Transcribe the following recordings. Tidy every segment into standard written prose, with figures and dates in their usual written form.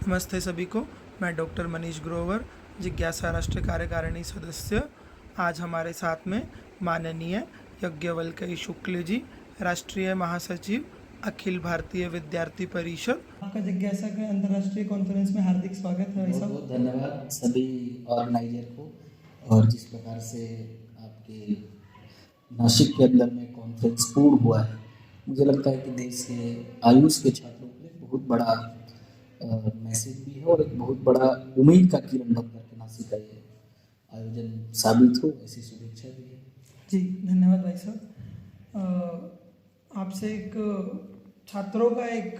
नमस्ते सभी को। मैं डॉक्टर मनीष ग्रोवर, जिज्ञासा राष्ट्रीय कार्यकारिणी सदस्य। आज हमारे साथ में माननीय यज्ञवल्क्य शुक्ल जी, राष्ट्रीय महासचिव, अखिल भारतीय विद्यार्थी परिषद। आपका जिज्ञासा के अंतर्राष्ट्रीय कॉन्फ्रेंस में हार्दिक स्वागत है। बहुत बहुत धन्यवाद सभी ऑर्गेनाइजर को। और जिस प्रकार से आपके नासिक के अंदर में कॉन्फ्रेंस पूर्ण हुआ है, मुझे लगता है कि देश के आयुष के छात्रों के लिए बहुत बड़ा मैसेज भी है और एक बहुत बड़ा उम्मीद का किरण बन करके नासिक का ये आयोजन साबित हो, ऐसी शुभेच्छा भी है। जी धन्यवाद भाई साहब। आपसे एक छात्रों का एक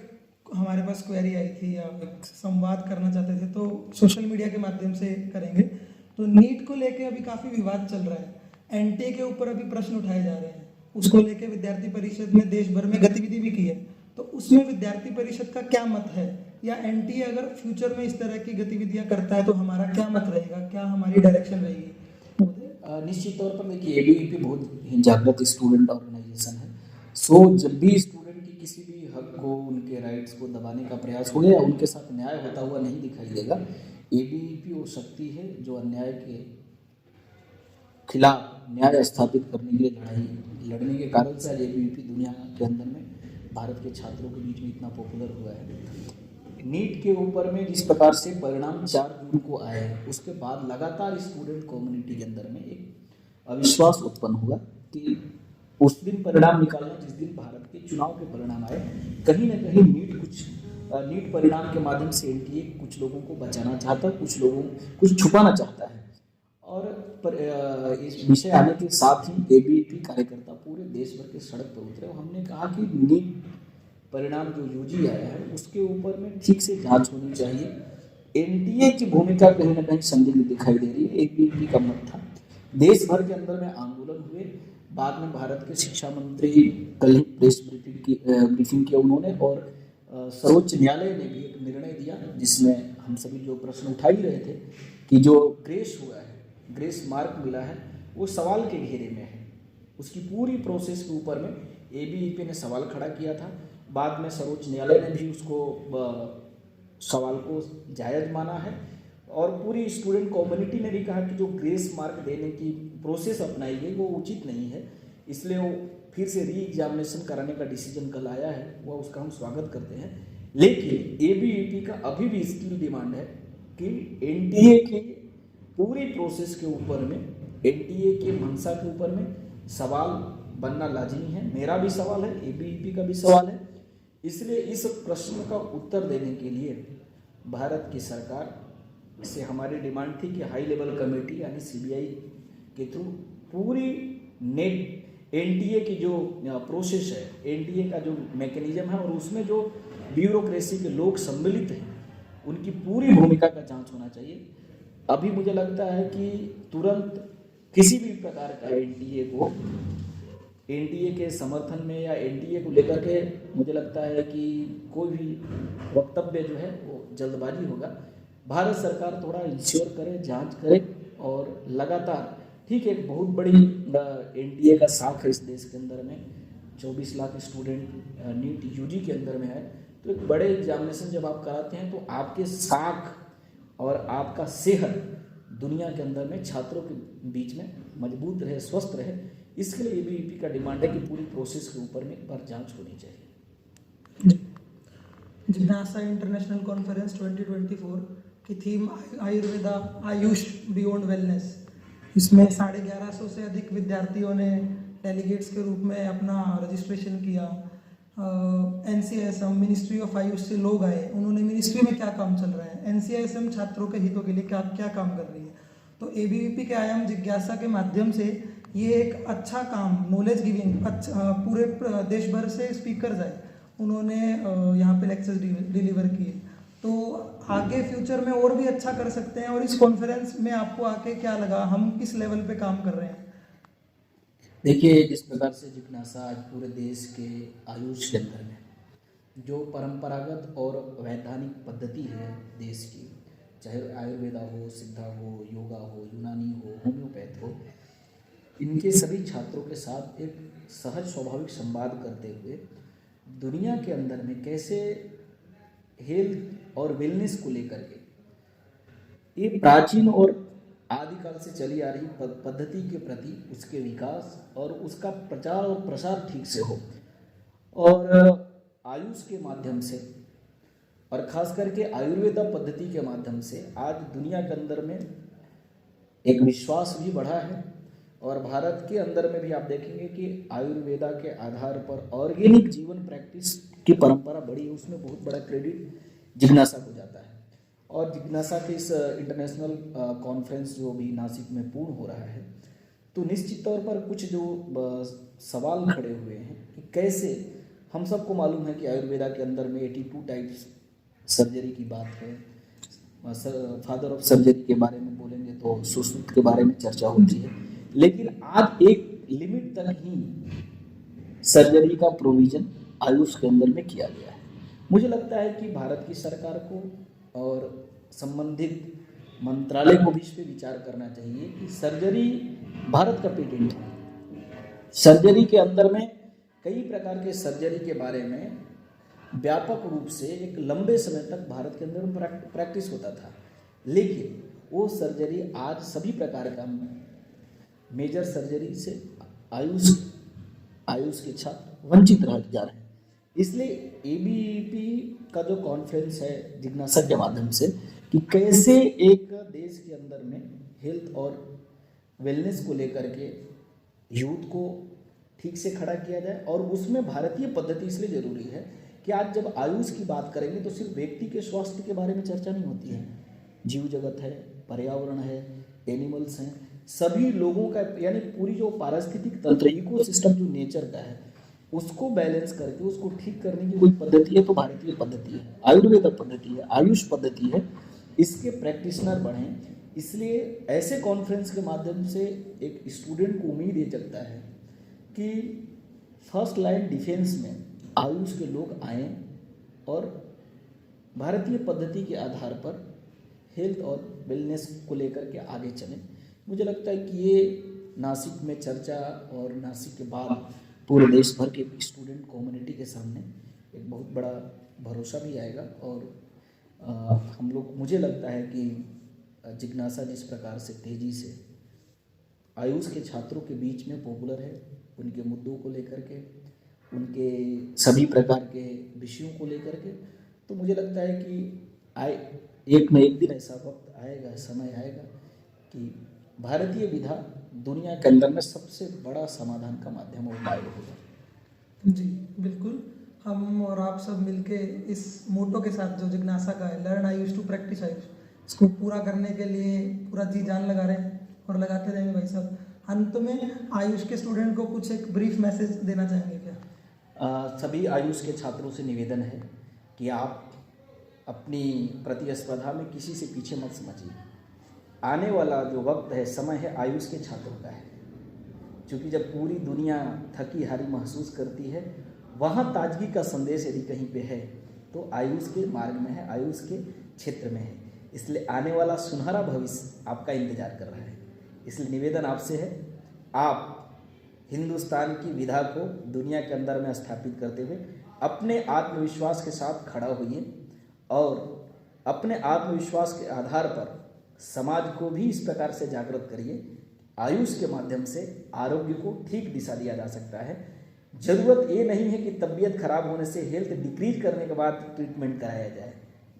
हमारे पास क्वेरी आई थी या एक संवाद करना चाहते थे, तो सोशल मीडिया के माध्यम से करेंगे। तो नीट को लेके अभी काफ़ी विवाद चल रहा है, एनटीए के ऊपर अभी प्रश्न उठाए जा रहे हैं। उसको लेके विद्यार्थी परिषद ने देश भर में गतिविधि भी की है, तो उसमें विद्यार्थी परिषद का क्या मत है, या एनटीए अगर फ्यूचर में इस तरह की गतिविधियां करता है तो हमारा क्या मत रहेगा, क्या हमारी डायरेक्शन रहेगी? निश्चित तौर पर देखिए, एबीवीपी बहुत ही जागृत स्टूडेंट ऑर्गेनाइजेशन है। सो जब भी स्टूडेंट की किसी भी हक को, उनके राइट्स को दबाने का प्रयास हो या उनके साथ न्याय होता हुआ नहीं दिखाई देगा, एबीवीपी वो शक्ति है जो अन्याय के खिलाफ न्याय स्थापित करने के लिए लड़ाई लड़ने के कारण से आज एबीवीपी दुनिया के अंदर में भारत के छात्रों के बीच में इतना पॉपुलर हुआ है। नीट के ऊपर में जिस प्रकार से परिणाम 4 जून को आए, उसके बाद लगातार स्टूडेंट कम्युनिटी के अंदर में एक अविश्वास उत्पन्न हुआ कि उस दिन परिणाम निकालना जिस दिन भारत के चुनाव के परिणाम आए, कहीं ना कहीं नीट परिणाम के माध्यम से एनटीए कुछ लोगों को बचाना चाहता, कुछ छुपाना चाहता है। और इस विषय आने के साथ ही एबीवीपी कार्यकर्ता पूरे देश भर के सड़क पर उतरे। हमने कहा कि नीट परिणाम जो यूजी आया है उसके ऊपर में ठीक से जांच होनी चाहिए। एनटीए की भूमिका कहीं ना कहीं संदिग्ध दिखाई दे रही है, एबीवीपी का मत था। देश भर के अंदर में आंदोलन हुए। बाद में भारत के शिक्षा मंत्री कल ही प्रेस ब्रीफिंग किया उन्होंने, और सर्वोच्च न्यायालय ने भी एक निर्णय दिया जिसमें हम सभी जो प्रश्न उठा ही रहे थे कि जो ग्रेस हुआ है, ग्रेस मार्क मिला है, वो सवाल के घेरे में है। उसकी पूरी प्रोसेस के ऊपर में एबीवीपी ने सवाल खड़ा किया था। बाद में सर्वोच्च न्यायालय ने भी उसको सवाल को जायज़ माना है, और पूरी स्टूडेंट कम्युनिटी ने भी कहा कि जो ग्रेस मार्क देने की प्रोसेस अपनाई गई वो उचित नहीं है, इसलिए वो फिर से री एग्जामिनेशन कराने का डिसीजन कल आया है, वह उसका हम स्वागत करते हैं। लेकिन एबीवीपी का अभी भी स्टिल डिमांड है कि एनटीए के पूरी प्रोसेस के ऊपर में, एनटीए के मंशा के ऊपर में सवाल बनना लाजिमी है। मेरा भी सवाल है, एबीवीपी का भी सवाल है। इसलिए इस प्रश्न का उत्तर देने के लिए भारत की सरकार से हमारी डिमांड थी कि हाई लेवल कमेटी यानी सीबीआई के थ्रू पूरी नेट एनटीए की जो प्रोसेस है, एनटीए का जो मैकेनिज्म है और उसमें जो ब्यूरोक्रेसी के लोग सम्मिलित हैं, उनकी पूरी भूमिका का जांच होना चाहिए। अभी मुझे लगता है कि तुरंत किसी भी प्रकार का एनटीए के समर्थन में या एनटीए को लेकर के मुझे लगता है कि कोई भी वक्तव्य जो है वो जल्दबाजी होगा। भारत सरकार थोड़ा इंश्योर करे, जांच करे, और लगातार ठीक है, बहुत बड़ी एनटीए का साख है इस देश के अंदर में, 24 लाख स्टूडेंट नीट यूजी के अंदर में है। तो एक बड़े एग्जामिनेशन जब आप कराते हैं तो आपके साख और आपका सेहत दुनिया के अंदर में छात्रों के बीच में मजबूत रहे, स्वस्थ रहे। इसके लिए एबीवीपी का डिमांड है कि पूरी प्रोसेस के ऊपर में एक बार जांच होनी चाहिए। जिज्ञासा इंटरनेशनल कॉन्फ्रेंस 2024 की theme Ayurveda, Ayush beyond wellness. इसमें 1150 से अधिक विद्यार्थियों ने डेलीगेट्स के रूप में अपना रजिस्ट्रेशन किया। एनसीआईएसएम, मिनिस्ट्री ऑफ आयुष से लोग आए, उन्होंने मिनिस्ट्री में क्या काम चल रहा है, एनसीआईएसएम छात्रों के हितों के लिए क्या काम कर रही है। तो एबीवीपी के आयाम जिज्ञासा के माध्यम से ये एक अच्छा काम, नॉलेज गिविंग, पूरे देश भर से स्पीकर्स आए, उन्होंने यहाँ पे लेक्चर्स डिलीवर किए। तो आगे फ्यूचर में और भी अच्छा कर सकते हैं। और इस कॉन्फ्रेंस में आपको आके क्या लगा, हम किस लेवल पे काम कर रहे हैं? देखिए, जिस प्रकार से जिज्ञासा आज पूरे देश के आयुष के अंदर में जो परंपरागत और वैधानिक पद्धति है देश की, चाहे आयुर्वेदा हो, सिद्धा हो, योगा हो, यूनानी हो, होम्योपैथ हो, इनके सभी छात्रों के साथ एक सहज स्वाभाविक संवाद करते हुए दुनिया के अंदर में कैसे हेल्थ और वेलनेस को लेकर के ये प्राचीन और आदिकाल से चली आ रही पद्धति के प्रति उसके विकास और उसका प्रचार और प्रसार ठीक से हो, और आयुष के माध्यम से और खास करके आयुर्वेदा पद्धति के माध्यम से आज दुनिया के अंदर में एक विश्वास भी बढ़ा है। और भारत के अंदर में भी आप देखेंगे कि आयुर्वेदा के आधार पर ऑर्गेनिक जीवन प्रैक्टिस की परंपरा बढ़ी है, उसमें बहुत बड़ा क्रेडिट जिज्ञासा को जाता है। और जिज्ञासा के इस इंटरनेशनल कॉन्फ्रेंस जो भी नासिक में पूर्ण हो रहा है, तो निश्चित तौर पर कुछ जो सवाल खड़े हुए हैं कि कैसे, हम सबको मालूम है कि आयुर्वेदा के अंदर में 82 टाइप्स सर्जरी की बात है, फादर ऑफ सर्जरी के बारे में बोलेंगे तो सुश्रुत के बारे में चर्चा होती है, लेकिन आज एक लिमिट तक ही सर्जरी का प्रोविजन आयुष के अंदर में किया गया है। मुझे लगता है कि भारत की सरकार को और संबंधित मंत्रालय को भी इस पर विचार करना चाहिए कि सर्जरी भारत का पेटेंट है। सर्जरी के अंदर में कई प्रकार के सर्जरी के बारे में व्यापक रूप से एक लंबे समय तक भारत के अंदर में प्रैक्टिस होता था, लेकिन वो सर्जरी आज सभी प्रकार का मेजर सर्जरी से आयुष के छात्र वंचित रह जा रहे हैं। इसलिए एबीवीपी का जो कॉन्फ्रेंस है जिज्ञासा के माध्यम से कि कैसे एक देश के अंदर में हेल्थ और वेलनेस को लेकर के यूथ को ठीक से खड़ा किया जाए, और उसमें भारतीय पद्धति इसलिए जरूरी है कि आज जब आयुष की बात करेंगे तो सिर्फ व्यक्ति के स्वास्थ्य के बारे में चर्चा नहीं होती है, जीव जगत है, पर्यावरण है, एनिमल्स हैं, सभी लोगों का, यानी पूरी जो पारिस्थितिक तंत्र इकोसिस्टम जो नेचर का है उसको बैलेंस करके उसको ठीक करने की कोई पद्धति है तो भारतीय पद्धति है, आयुर्वेदा पद्धति है, आयुष पद्धति है। इसके प्रैक्टिशनर बढ़ें, इसलिए ऐसे कॉन्फ्रेंस के माध्यम से एक स्टूडेंट को उम्मीद ये जगता है कि फर्स्ट लाइन डिफेंस में आयुष के लोग आएँ और भारतीय पद्धति के आधार पर हेल्थ और वेलनेस को लेकर के आगे चलें। मुझे लगता है कि ये नासिक में चर्चा और नासिक के बाद पूरे देश भर के स्टूडेंट कम्युनिटी के सामने एक बहुत बड़ा भरोसा भी आएगा। और हम लोग, मुझे लगता है कि जिज्ञासा जिस प्रकार से तेज़ी से आयुष के छात्रों के बीच में पॉपुलर है, उनके मुद्दों को लेकर के, उनके सभी प्रकार के विषयों को लेकर के, तो मुझे लगता है कि एक न एक दिन ऐसा वक्त आएगा, समय आएगा कि भारतीय विधा दुनिया के अंदर में सबसे बड़ा समाधान का माध्यम और उपाय होगा। जी बिल्कुल, हम और आप सब मिलके इस मोटो के साथ जो जिज्ञासा का है, learn Ayush to practice Ayush, इसको पूरा करने के लिए पूरा जी जान लगा रहे हैं और लगाते रहेंगे भाई साहब। अंत में आयुष के स्टूडेंट को कुछ एक ब्रीफ मैसेज देना चाहेंगे क्या? सभी आयुष के छात्रों से निवेदन है कि आप अपनी प्रतिस्पर्धा में किसी से पीछे मत समझिए। आने वाला जो वक्त है, समय है, आयुष के छात्रों का है, क्योंकि जब पूरी दुनिया थकी हारी महसूस करती है, वहाँ ताजगी का संदेश यदि कहीं पे है तो आयुष के मार्ग में है, आयुष के क्षेत्र में है। इसलिए आने वाला सुनहरा भविष्य आपका इंतजार कर रहा है। इसलिए निवेदन आपसे है, आप हिंदुस्तान की विधा को दुनिया के अंदर में स्थापित करते हुए अपने आत्मविश्वास के साथ खड़ा होइए और अपने आत्मविश्वास के आधार पर समाज को भी इस प्रकार से जागृत करिए। आयुष के माध्यम से आरोग्य को ठीक दिशा दिया जा सकता है। जरूरत ये नहीं है कि तबीयत खराब होने से हेल्थ डिक्रीज करने के बाद ट्रीटमेंट कराया जाए।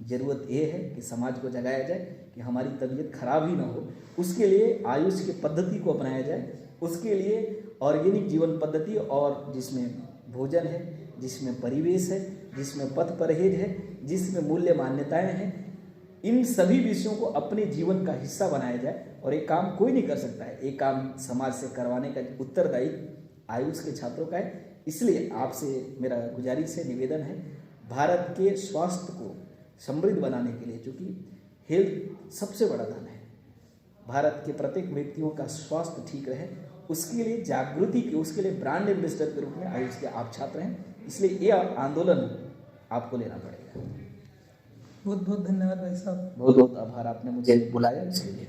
जरूरत ये है कि समाज को जगाया जाए कि हमारी तबीयत खराब ही ना हो, उसके लिए आयुष की पद्धति को अपनाया जाए, उसके लिए ऑर्गेनिक जीवन पद्धति और जिसमें भोजन है, जिसमें परिवेश है, जिसमें पथ परहेज है, जिसमें मूल्य मान्यताएं हैं, इन सभी विषयों को अपने जीवन का हिस्सा बनाया जाए। और एक काम कोई नहीं कर सकता है, एक काम समाज से करवाने का उत्तरदायित्व आयुष के छात्रों का है। इसलिए आपसे मेरा गुजारिश है, निवेदन है, भारत के स्वास्थ्य को समृद्ध बनाने के लिए, क्योंकि हेल्थ सबसे बड़ा धन है, भारत के प्रत्येक व्यक्तियों का स्वास्थ्य ठीक रहे, उसके लिए जागृति की, उसके लिए ब्रांड एम्बेसडर के रूप में आयुष के आप छात्र हैं। इसलिए ये आंदोलन आपको लेना पड़ेगा। बहुत बहुत धन्यवाद भाई साहब। बहुत बहुत आभार, आपने मुझे बुलाया इसके लिए।